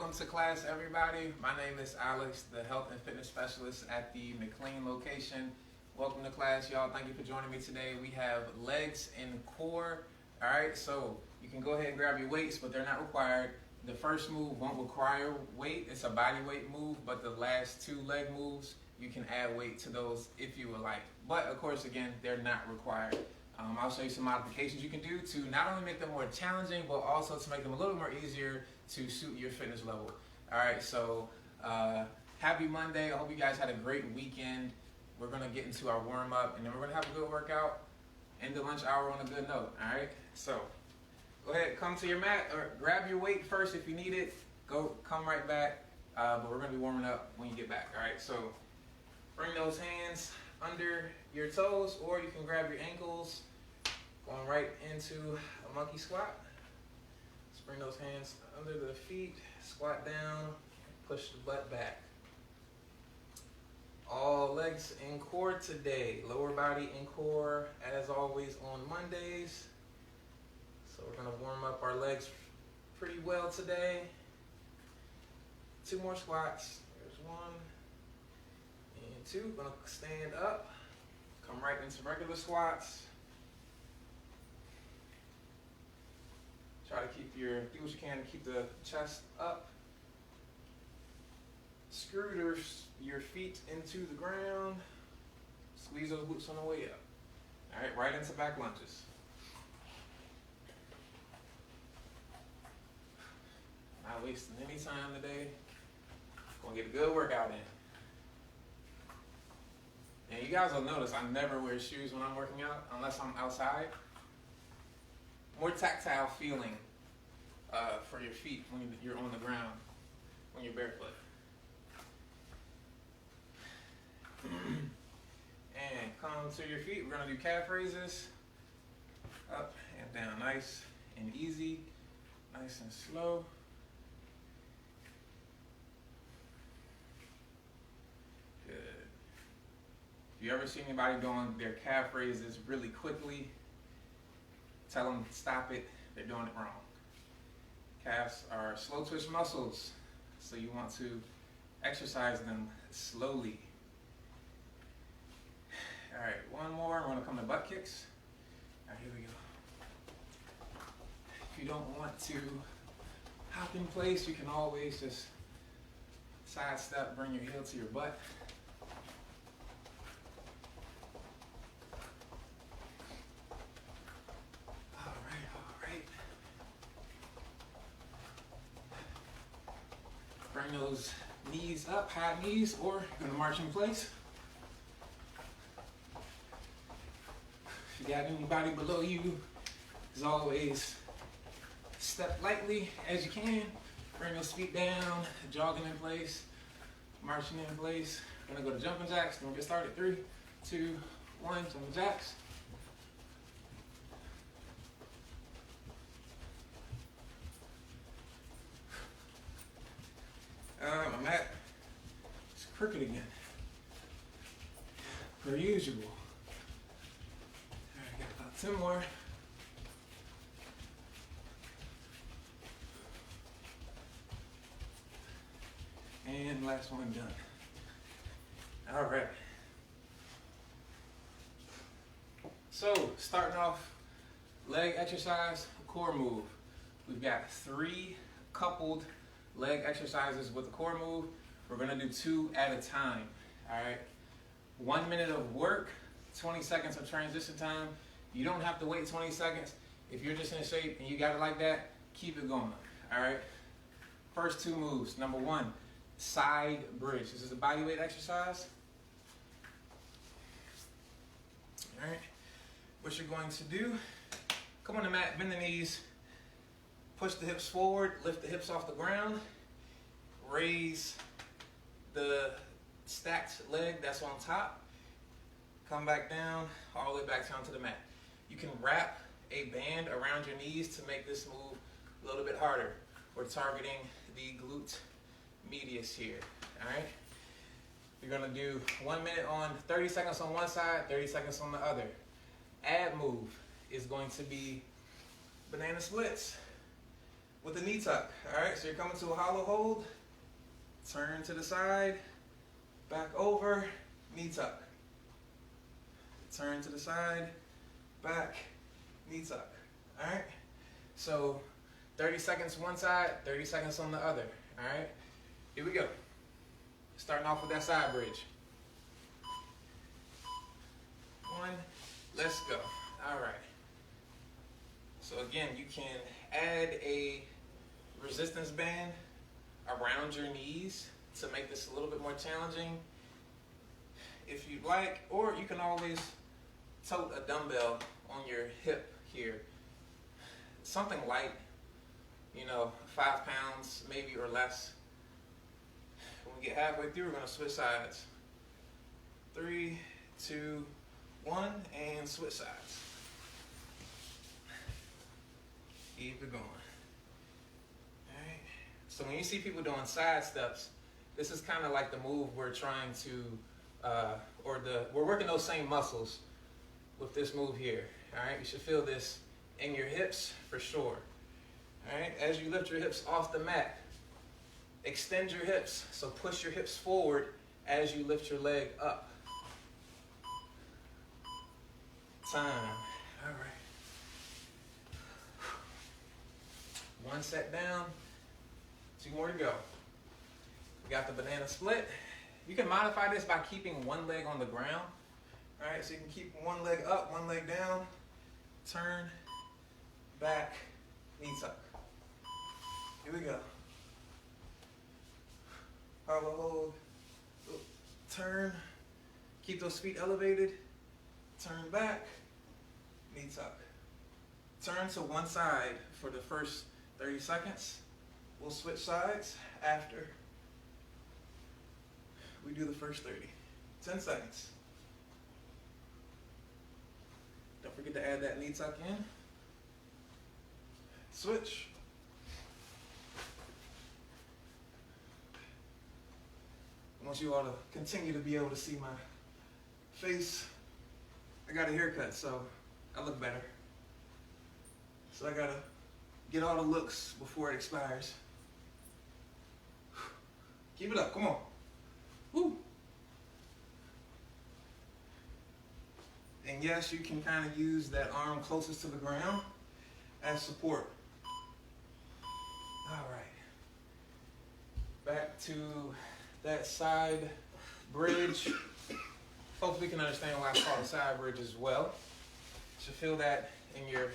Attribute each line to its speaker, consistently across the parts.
Speaker 1: Welcome to class, everybody. My name is Alex, the health and fitness specialist at the McLean location. Welcome to class, y'all. Thank you for joining me today. We have legs and core. All right, so you can go ahead and grab your weights, but they're not required. The first move won't require weight. It's a body weight move, but the last two leg moves, you can add weight to those if you would like. But of course, again, they're not required. I'll show you some modifications you can do to not only make them more challenging, but also to make them a little more easier to suit your fitness level. All right, so happy Monday. I hope you guys had a great weekend. We're gonna get into our warm up, and then we're gonna have a good workout. End the lunch hour on a good note. All right, so go ahead, come to your mat or grab your weight first if you need it. Come right back, but we're gonna be warming up when you get back. All right, so bring those hands under your toes, or you can grab your ankles, going right into a monkey squat. Just bring those hands under the feet, squat down, push the butt back. All legs and core today, lower body and core as always on Mondays. So we're gonna warm up our legs pretty well today. 2 more squats, there's 1 and 2. Gonna stand up, come right into regular squats. Try to do what you can to keep the chest up. Screw your feet into the ground. Squeeze those glutes on the way up. All right, right into back lunges. Not wasting any time today. Gonna get a good workout in. And you guys will notice I never wear shoes when I'm working out unless I'm outside. More tactile feeling for your feet when you're on the ground, when you're barefoot. And come to your feet. We're gonna do calf raises. Up and down, nice and easy, nice and slow. Good. If you ever see anybody doing their calf raises really quickly, tell them to stop it, they're doing it wrong. Calves are slow twitch muscles, so you want to exercise them slowly. All right, 1 more, we're gonna come to butt kicks. All right, here we go. If you don't want to hop in place, you can always just sidestep, bring your heel to your butt. All right. Bring those knees up, high knees, or you're gonna march in place. If you got anybody below you, as always, step lightly as you can. Bring those feet down, jogging in place, marching in place. We're gonna go to jumping jacks. Then we'll get started. 3, 2, 1, jumping jacks. My mat is crooked again, per usual. All right, got about 10 more. And last one done. All right. So starting off leg exercise, core move. We've got 3 coupled leg exercises with the core move. We're gonna do 2 at a time. All right. 1 minute of work, 20 seconds of transition time. You don't have to wait 20 seconds. If you're just in shape and you got it like that, keep it going. All right. First 2 moves. Number 1, side bridge. This is a body weight exercise. All right. What you're going to do, come on the mat, bend the knees, push the hips forward, lift the hips off the ground, raise the stacked leg that's on top, come back down, all the way back down to the mat. You can wrap a band around your knees to make this move a little bit harder. We're targeting the glute medius here, all right? You're gonna do 1 minute on, 30 seconds on one side, 30 seconds on the other. Ab move is going to be banana splits. with a knee tuck. All right, so you're coming to a hollow hold, turn to the side, back over, knee tuck. Turn to the side, back, knee tuck. All right, so 30 seconds one side, 30 seconds on the other. All right, here we go. Starting off with that side bridge. 1, let's go. All right. So again, you can add a resistance band around your knees to make this a little bit more challenging if you'd like, or you can always tote a dumbbell on your hip here. Something light, 5 pounds maybe or less. When we get halfway through, we're going to switch sides. 3, 2, 1, and switch sides. Keep it going. Alright. So when you see people doing side steps, this is kind of like the move we're trying to, we're working those same muscles with this move here. Alright, you should feel this in your hips for sure. Alright, as you lift your hips off the mat, extend your hips. So push your hips forward as you lift your leg up. Time. All right. 1 set down, 2 more to go. We got the banana split. You can modify this by keeping one leg on the ground. All right, so you can keep one leg up, one leg down, turn, back, knee tuck. Here we go. Hollow hold, turn, keep those feet elevated, turn back, knee tuck. Turn to one side for the first 30 seconds. We'll switch sides after we do the first 30. 10 seconds. Don't forget to add that knee tuck in. Switch. I want you all to continue to be able to see my face. I got a haircut, so I look better. So I gotta get all the looks before it expires. Keep it up, come on. Woo. And yes, you can kind of use that arm closest to the ground as support. All right. Back to that side bridge. Hopefully you can understand why it's called a side bridge as well. You should feel that in your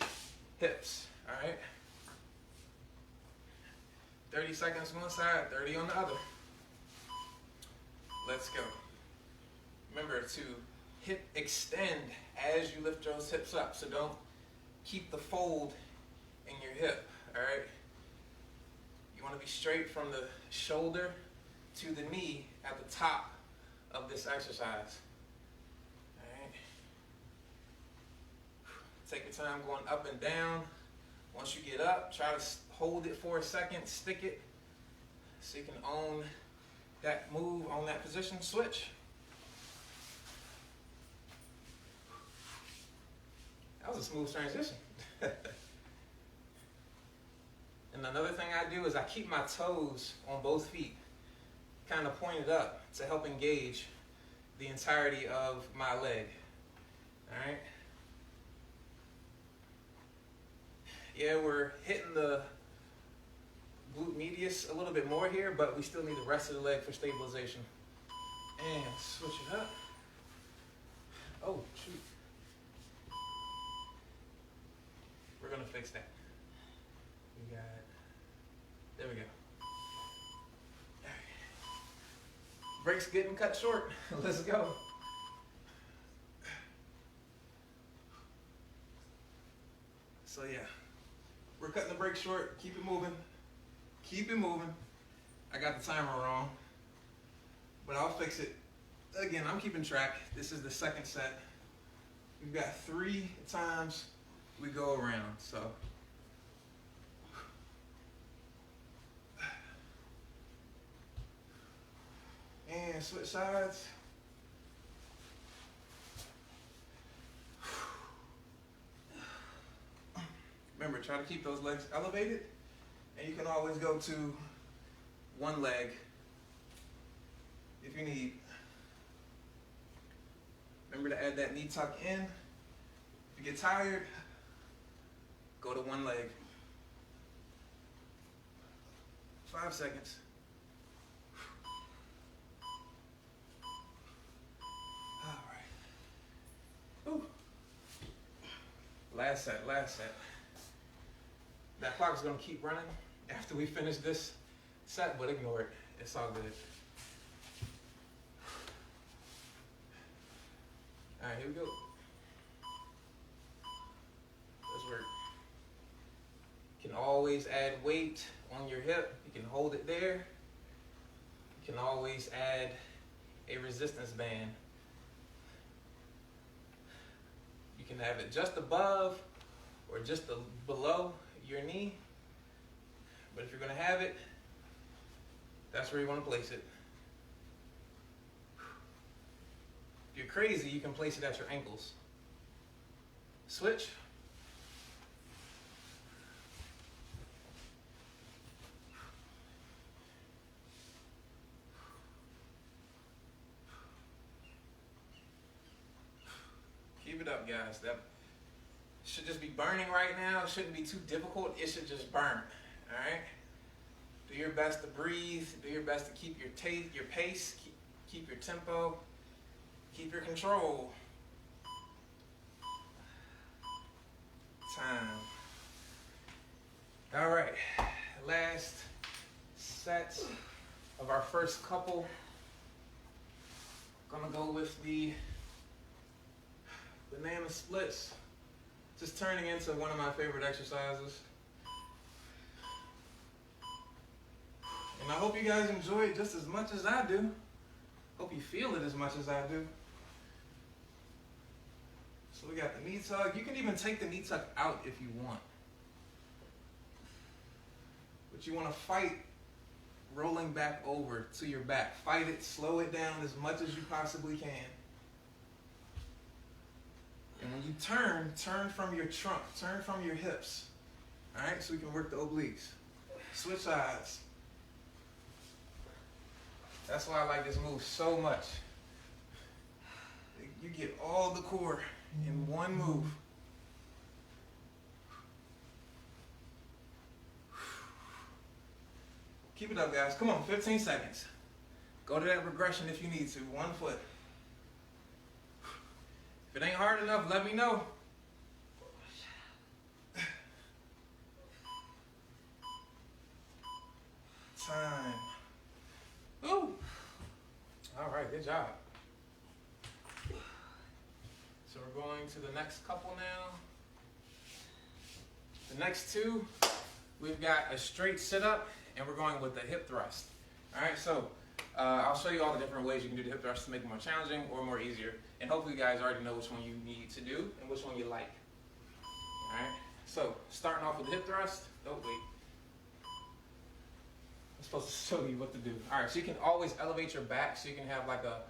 Speaker 1: hips, all right? 30 seconds one side, 30 on the other. Let's go. Remember to hip extend as you lift those hips up, so don't keep the fold in your hip, all right? You want to be straight from the shoulder to the knee at the top of this exercise. All right. Take your time going up and down. Once you get up, try to hold it for a second, stick it, so you can own that move, own that position, switch. That was a smooth transition. And another thing I do is I keep my toes on both feet kind of pointed up to help engage the entirety of my leg. All right. Yeah, we're hitting the glute medius a little bit more here, but we still need the rest of the leg for stabilization. And switch it up. Oh, shoot. We're gonna fix that. We got, there we go. All right. Break's getting cut short. Let's go. So yeah, we're cutting the break short. Keep it moving. Keep it moving. I got the timer wrong, but I'll fix it. Again, I'm keeping track. This is the second set. We've got 3 times we go around, so. And switch sides. Remember, try to keep those legs elevated And you can always go to one leg if you need. Remember to add that knee tuck in. If you get tired, go to one leg. 5 seconds. All right. Ooh. Last set, last set. That clock is going to keep running after we finish this set, but ignore it. It's all good. All right, here we go. Let's work. You can always add weight on your hip. You can hold it there. You can always add a resistance band. You can have it just above or just below your knee. But if you're going to have it, that's where you want to place it. If you're crazy, you can place it at your ankles. Switch. Keep it up, guys. That should just be burning right now. It shouldn't be too difficult. It should just burn. All right? Do your best to breathe. Do your best to keep your pace, keep your tempo, keep your control. Time. All right. Last set of our first couple. Gonna go with the banana splits. Just turning into one of my favorite exercises. And I hope you guys enjoy it just as much as I do. Hope you feel it as much as I do. So we got the knee tuck. You can even take the knee tuck out if you want. But you want to fight rolling back over to your back. Fight it, slow it down as much as you possibly can. And when you turn from your trunk, turn from your hips. All right, so we can work the obliques. Switch sides. That's why I like this move so much. You get all the core in one move. Keep it up, guys. Come on, 15 seconds. Go to that regression if you need to. 1 foot. If it ain't hard enough, let me know. Time. Ooh. All right, good job. So we're going to the next couple now. The next two, we've got a straight sit-up, and we're going with the hip thrust. All right, so I'll show you all the different ways you can do the hip thrust to make it more challenging or more easier. And hopefully you guys already know which one you need to do and which one you like. All right, so starting off with the hip thrust. Oh, wait. I'm supposed to show you what to do. All right, so you can always elevate your back, so you can have like a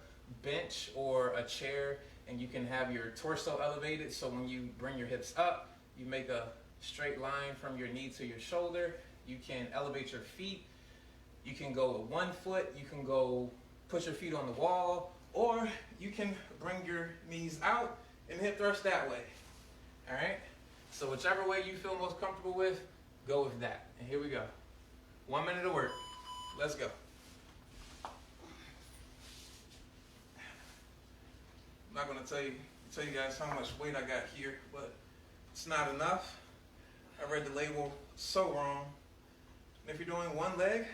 Speaker 1: bench or a chair, and you can have your torso elevated, so when you bring your hips up, you make a straight line from your knee to your shoulder. You can elevate your feet. You can go with 1 foot. You can go put your feet on the wall, or you can bring your knees out and hip thrust that way. All right? So whichever way you feel most comfortable with, go with that. And here we go. 1 minute of work. Let's go. I'm not going to tell you guys how much weight I got here, but it's not enough. I read the label so wrong. And if you're doing one leg,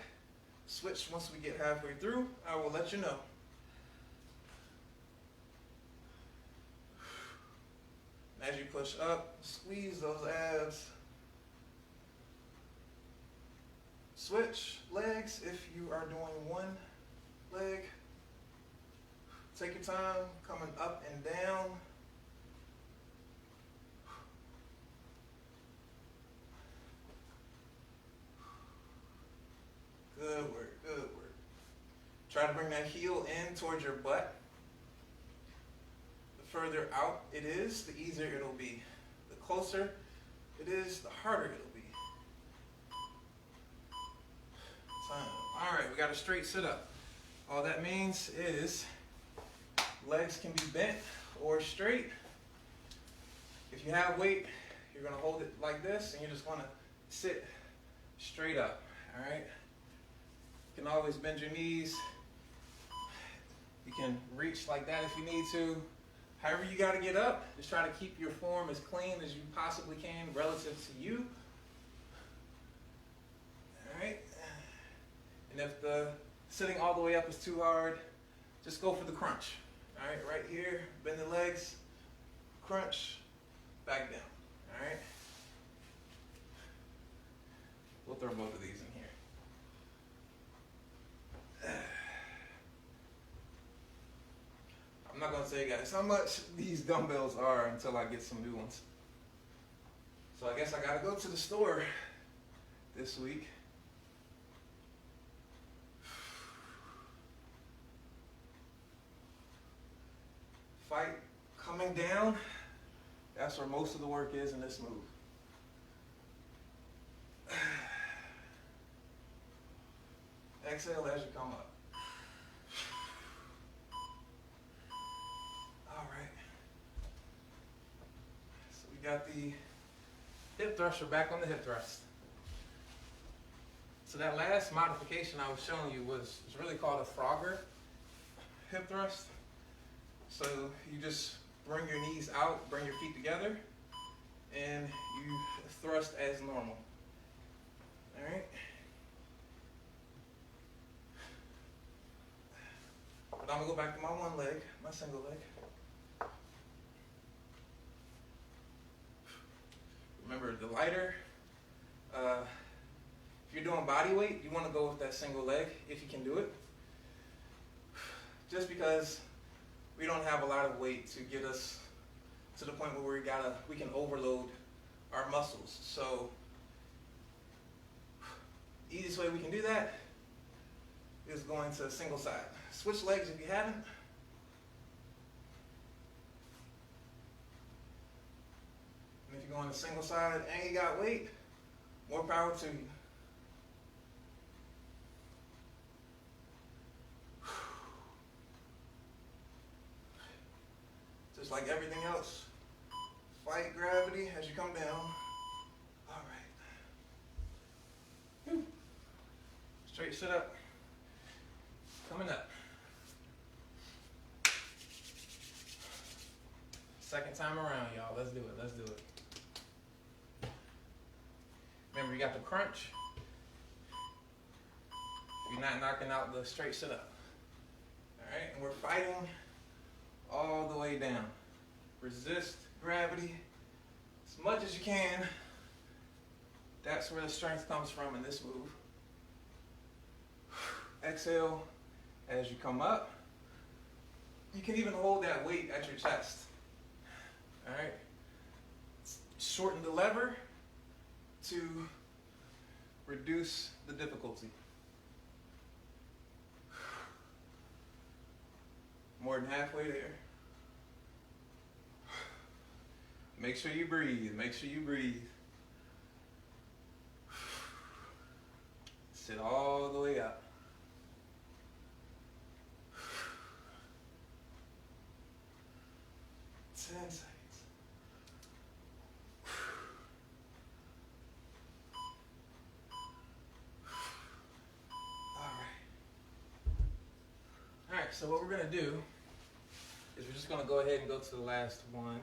Speaker 1: switch once we get halfway through. I will let you know. As you push up, squeeze those abs. Switch legs if you are doing one leg. Take your time coming up and down. Good work, good work. Try to bring that heel in towards your butt. The further out it is, the easier it'll be. The closer it is, the harder it'll be. a straight sit-up. All that means is legs can be bent or straight. If you have weight, you're going to hold it like this, and you're just going to sit straight up. All right? You can always bend your knees. You can reach like that if you need to. However you got to get up, just try to keep your form as clean as you possibly can relative to you. All right? And if the sitting all the way up is too hard, just go for the crunch. All right, right here, bend the legs, crunch, back down. All right? We'll throw both of these in here. I'm not going to tell you guys how much these dumbbells are until I get some new ones. So I guess I got to go to the store this week. Fight coming down. That's where most of the work is in this move. Exhale as you come up. All right. So we got the hip thruster back on the hip thrust. So that last modification I was showing you was really called a Frogger hip thrust. So you just bring your knees out, bring your feet together, and you thrust as normal. All right? But I'm going to go back to my one leg, my single leg. Remember, the lighter, if you're doing body weight, you want to go with that single leg if you can do it. Just because we don't have a lot of weight to get us to the point where we can overload our muscles. So the easiest way we can do that is going to single side. Switch legs if you haven't. And if you're going to single side and you got weight, more power to you. Just like everything else, fight gravity as you come down. All right. Straight sit up. Coming up. Second time around, y'all. Let's do it. Let's do it. Remember, you got the crunch. You're not knocking out the straight sit up. All right, and we're fighting all the way down. Resist gravity as much as you can. That's where the strength comes from in this move. Exhale as you come up. You can even hold that weight at your chest. All right. Shorten the lever to reduce the difficulty. More than halfway there. Make sure you breathe. Make sure you breathe. Sit all the way up. Seconds. All right, so what we're going to do is we're just going to go ahead and go to the last one,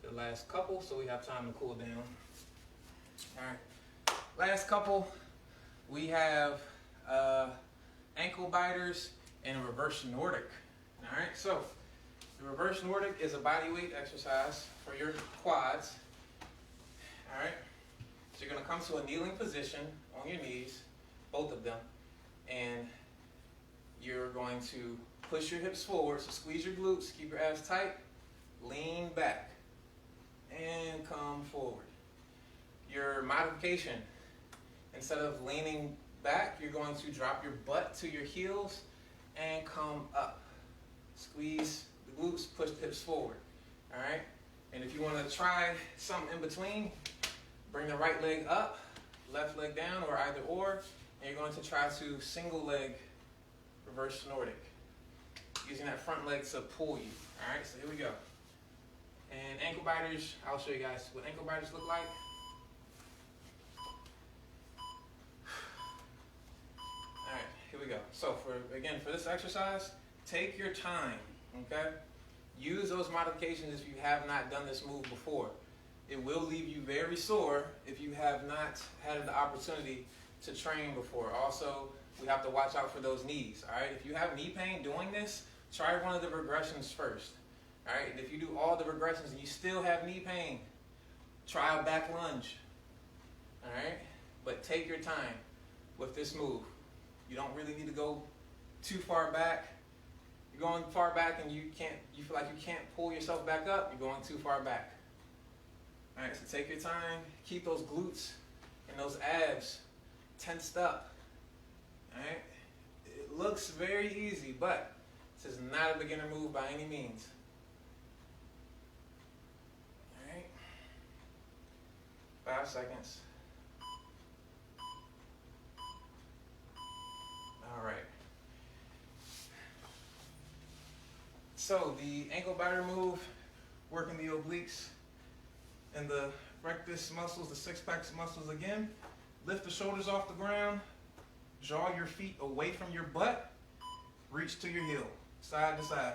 Speaker 1: the last couple, so we have time to cool down. All right, last couple, we have ankle biters and reverse Nordic. All right, so the reverse Nordic is a body weight exercise for your quads. All right, so you're going to come to a kneeling position on your knees, both of them, and you're going to push your hips forward, so squeeze your glutes, keep your abs tight, lean back, and come forward. Your modification, instead of leaning back, you're going to drop your butt to your heels and come up. Squeeze the glutes, push the hips forward, all right? And if you want to try something in between, bring the right leg up, left leg down, or either or, And you're going to try to single leg reverse Nordic, using that front leg to pull you. All right, so here we go. And ankle biters, I'll show you guys what ankle biters look like. All right, here we go. So for this exercise, take your time, okay? Use those modifications if you have not done this move before. It will leave you very sore if you have not had the opportunity to train before. Also, we have to watch out for those knees, all right? If you have knee pain doing this, try one of the regressions first, all right? And if you do all the regressions and you still have knee pain, try a back lunge, all right? But take your time with this move. You don't really need to go too far back. You're going far back and you feel like you can't pull yourself back up, you're going too far back. All right, so take your time, keep those glutes and those abs tensed up. All right, it looks very easy, but this is not a beginner move by any means. All right, 5 seconds. All right. So the ankle biter move, working the obliques and the rectus muscles, the six-pack muscles again. Lift the shoulders off the ground. Draw your feet away from your butt. Reach to your heel, side to side.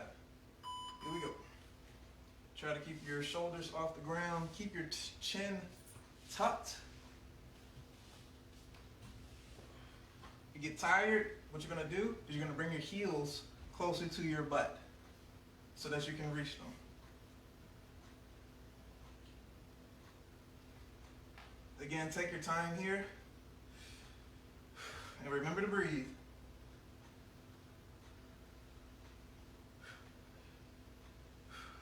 Speaker 1: Here we go. Try to keep your shoulders off the ground. Keep your chin tucked. If you get tired, what you're going to do is you're going to bring your heels closer to your butt so that you can reach them. Again, take your time here. And remember to breathe.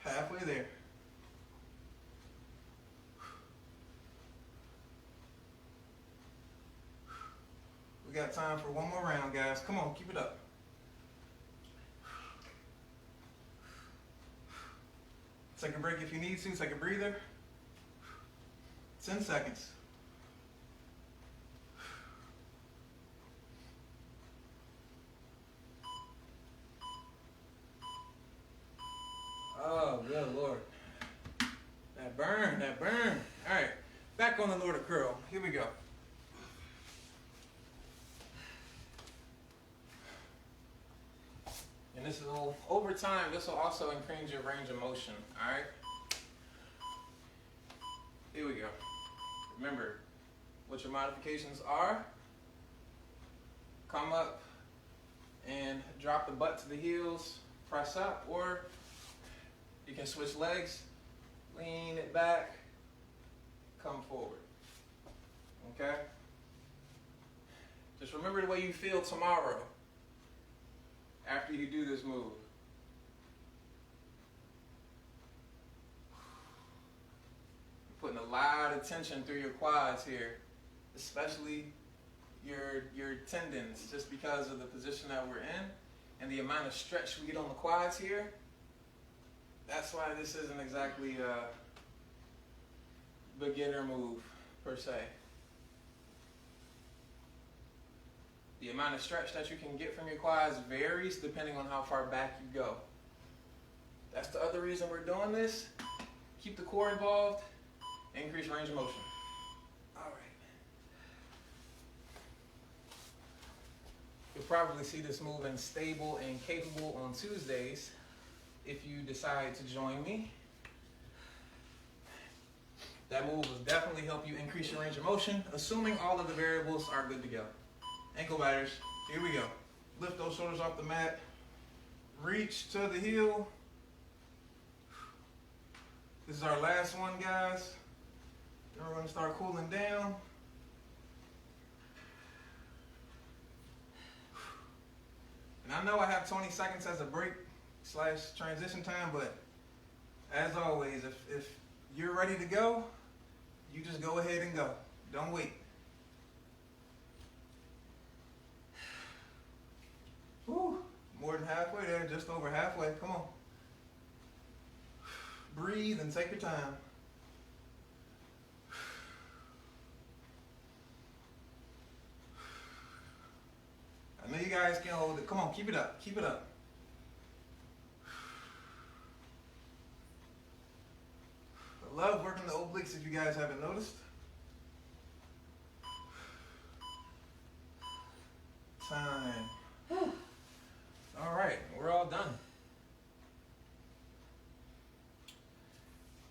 Speaker 1: Halfway there. We got time for one more round, guys. Come on, keep it up. Take a break if you need to. Take a breather. 10 seconds. Oh, good Lord. That burn, that burn. All right, back on the Nordic curl. Here we go. And this will, over time, this will also increase your range of motion, all right? Here we go. Remember what your modifications are. Come up and drop the butt to the heels, press up, or you can switch legs, lean it back, come forward, okay? Just remember the way you feel tomorrow after you do this move. You're putting a lot of tension through your quads here, especially your tendons, just because of the position that we're in and the amount of stretch we get on the quads here. That's why this isn't exactly a beginner move, per se. The amount of stretch that you can get from your quads varies depending on how far back you go. That's the other reason we're doing this. Keep the core involved, increase range of motion. All right. You'll probably see this move in Stable and Capable on Tuesdays if you decide to join me. That move will definitely help you increase your range of motion, assuming all of the variables are good to go. Ankle biters, here we go. Lift those shoulders off the mat. Reach to the heel. This is our last one, guys. Then we're going to start cooling down. And I know I have 20 seconds as a break / transition time, but as always, if you're ready to go, you just go ahead and go. Don't wait. Whew, more than halfway there, just over halfway. Come on. Breathe and take your time. guys can hold it. Come on, keep it up. Keep it up. I love working the obliques if you guys haven't noticed. Time. Whew. All right, we're all done.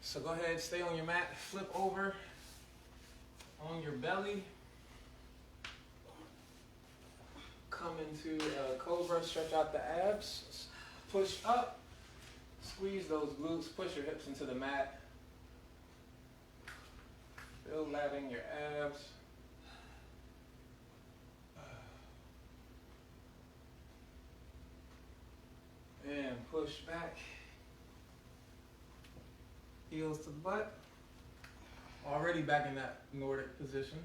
Speaker 1: So go ahead, stay on your mat, flip over on your belly. Come into a cobra, stretch out the abs, push up, squeeze those glutes, push your hips into the mat. Feel that in your abs. And push back. Heels to the butt. Already back in that Nordic position.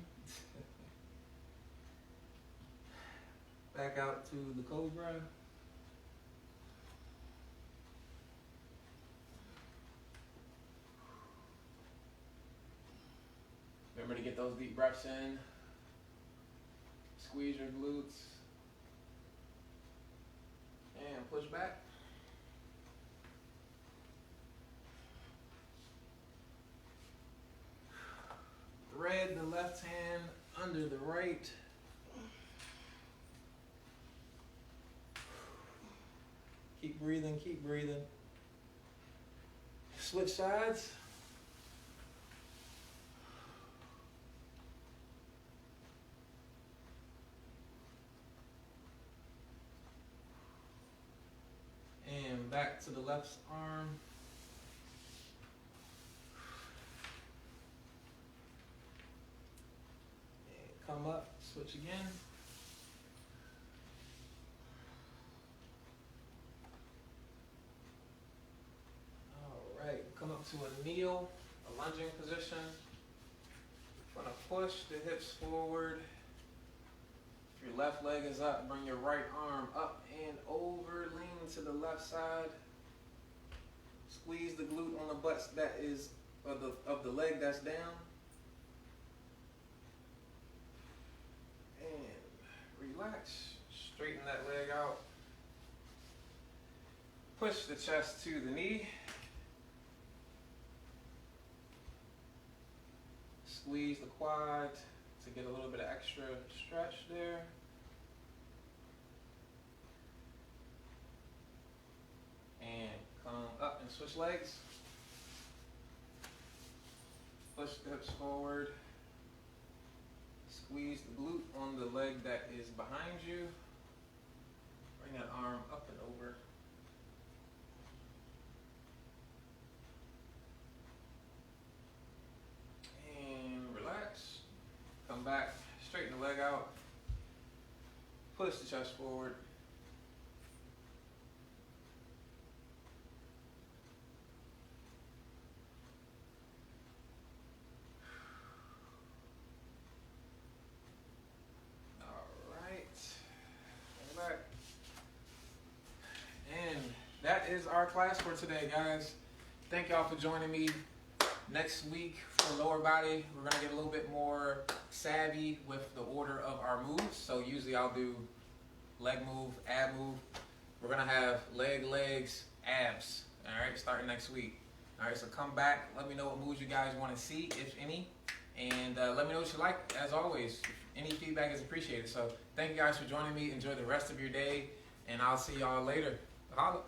Speaker 1: Back out to the cobra. Remember to get those deep breaths in. Squeeze your glutes. And push back. Thread the left hand under the right. Keep breathing, keep breathing. Switch sides. And back to the left arm. And come up, switch again. All right, come up to a kneel, a lunging position. You're gonna push the hips forward. If your left leg is up, bring your right arm up and over, lean to the left side. Squeeze the glute on the butt that is of the leg that's down. And relax, straighten that leg out. Push the chest to the knee. Squeeze the quad to get a little bit of extra stretch there. And come up and switch legs. Push the hips forward. Squeeze the glute on the leg that is behind you. Bring that arm up and over. And relax. Come back, straighten the leg out. Push the chest forward. That is our class for today, guys. Thank y'all for joining me. Next week for lower body, we're gonna get a little bit more savvy with the order of our moves. So usually I'll do leg move, ab move. We're gonna have legs, abs, all right, starting next week. All right, so come back, let me know what moves you guys wanna see, if any, and let me know what you like, as always. Any feedback is appreciated. So thank you guys for joining me. Enjoy the rest of your day, and I'll see y'all later. Holla.